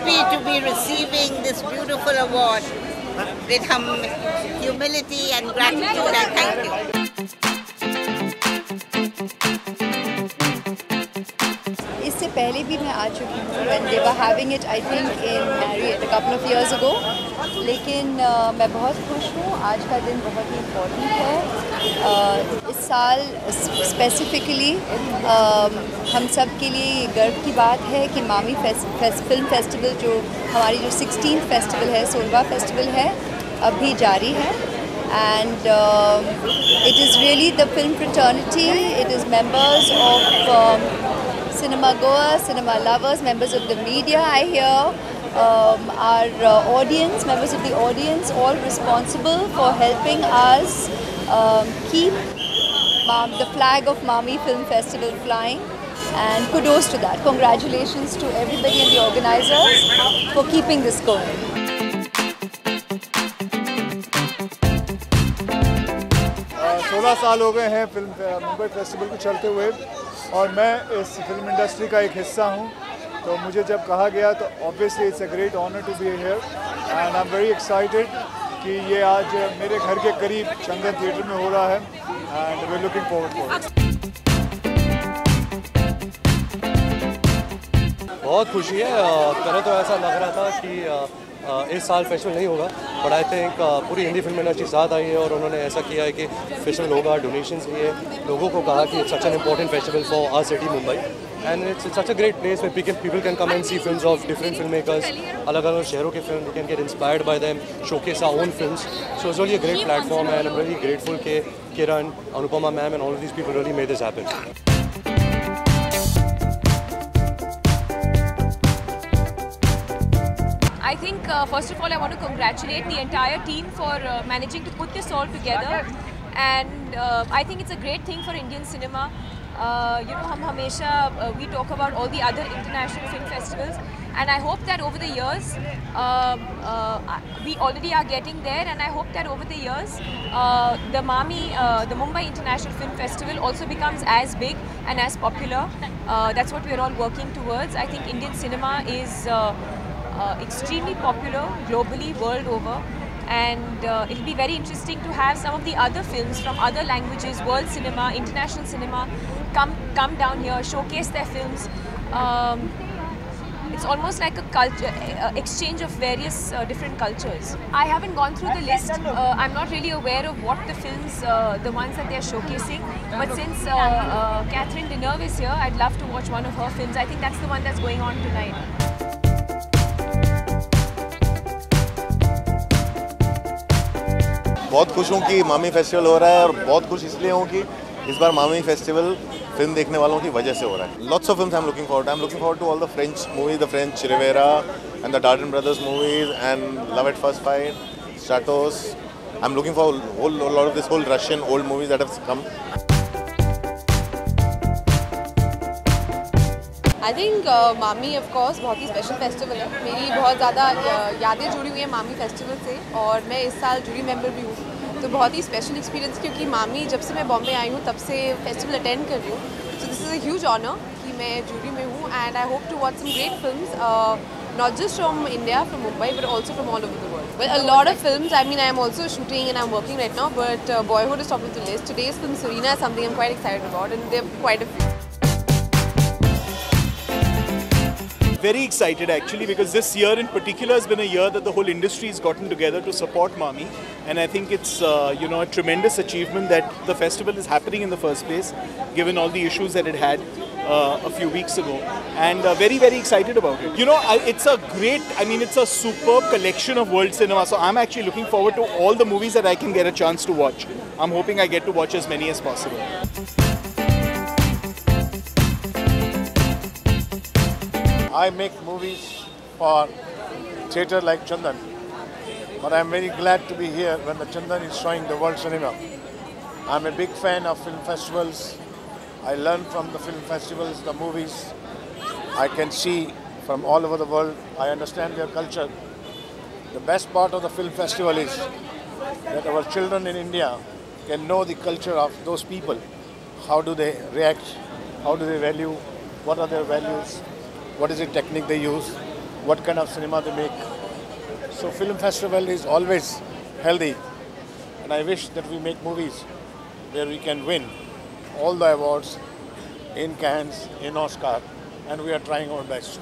happy to be receiving this beautiful award with humility and gratitude. I thank you. इससे पहले भी मैं आ चुकी हूँ when they were having it I think in Marriott a couple of years ago. लेकिन मैं बहुत खुश हूँ, आज का दिन बहुत ही इम्पोर्टेंट है। इस साल स्पेसिफिकली हम सब के लिए गर्व की बात है कि मामी फिल्म फेस्टिवल जो हमारी जो 16th फेस्टिवल है, 16वां फेस्टिवल है, अब भी जारी है। And it is really the film fraternity, it is members of Cinema Goa, cinema lovers, members of the media, I hear, our audience, members of the audience, all responsible for helping us keep the flag of Mami Film Festival flying, and kudos to that. Congratulations to everybody and the organizers for keeping this going. 16 साल हो गए हैं film Mumbai festival को चलते हुए और मैं इस फिल्म इंडस्ट्री का एक हिस्सा हूं, तो मुझे जब कहा गया तो obviously it's a great honour to be here and I am very excited कि ये आज मेरे घर के करीब चंदन थिएटर में हो रहा है and we are looking forward for it. बहुत खुशी है। पहले तो ऐसा लग रहा था कि इस साल फेस्टिवल नहीं होगा, बट आई थिंक पूरी हिंदी फिल्म इंडस्ट्री साथ आई है और उन्होंने ऐसा किया है कि फेस्टिवल होगा, डोनेशंस लिए, लोगों को कहा कि it's such an important festival for our city Mumbai and it's such a great place where people can come and see films of different film makers, अलग अलग शहरों के फिल्म, can get inspired by them, showcase our own films, so it's really a great platform and I am really grateful के Kiran, Anupama ma'am and all of these people really made this happen. I think first of all I want to congratulate the entire team for managing to put this all together, and I think it's a great thing for Indian cinema. You know, हम हमेशा we talk about all the other international film festivals, and I hope that over the years we already are getting there, and I hope that over the years the Mumbai International Film Festival also becomes as big and as popular. That's what we are all working towards. I think Indian cinema is extremely popular globally, world over, and it'll be very interesting to have some of the other films from other languages, world cinema, international cinema, come down here, showcase their films. It's almost like a culture exchange of various different cultures. I haven't gone through the list. I'm not really aware of what the films, the ones that they're showcasing. But since Catherine Deneuve is here, I'd love to watch one of her films. I think that's the one that's going on tonight. बहुत खुश हूँ कि मामी festival हो रहा है और बहुत खुश इसलिए हूँ कि इस बार मामी फेस्टिवल फिल्म देखने वालों की वजह से हो रहा है। Lots of films I'm looking forward. I'm looking forward to all the French movies, the French Rivera and the Darden Brothers movies and Love at First Sight, Stratos. I'm looking for a lot of this whole Russian old movies that have come. I think मामी of course बहुत ही special festival है। मेरी बहुत ज़्यादा यादें जुड़ी हुई हैं मामी फेस्टिवल से, और मैं इस साल जूरी मेंबर भी हूँ, तो बहुत ही स्पेशल एक्सपीरियंस, क्योंकि मामी जब से मैं बॉम्बे आई हूँ तब से फेस्टिवल अटेंड कर रही हूँ, so this is a huge honour कि मैं जूरी में हूँ, and I hope to watch some great films, not just from India, from Mumbai, but also from all over the world. Well, a lot of films. I mean, I am also shooting and I'm working right now, but Boyhood is top of the list. Today's film Serena is something I'm quite excited about, and there are quite a few. Very excited actually, because this year in particular has been a year that the whole industry has gotten together to support Mami, and I think it's you know, a tremendous achievement that the festival is happening in the first place, given all the issues that it had a few weeks ago, and very excited about it. You know, it's a great, I mean, it's a superb collection of world cinema, so I'm actually looking forward to all the movies that I can get a chance to watch. I'm hoping I get to watch as many as possible. I make movies for theatre like Chandan, but I'm very glad to be here when the Chandan is showing the world cinema. I'm a big fan of film festivals. I learn from the film festivals, the movies. I can see from all over the world. I understand their culture. The best part of the film festival is that our children in India can know the culture of those people. How do they react? How do they value? What are their values? What is the technique they use? what kind of cinema they make. So film festival is always healthy, and I wish that we make movies where we can win all the awards in Cannes, in Oscar, and we are trying our best.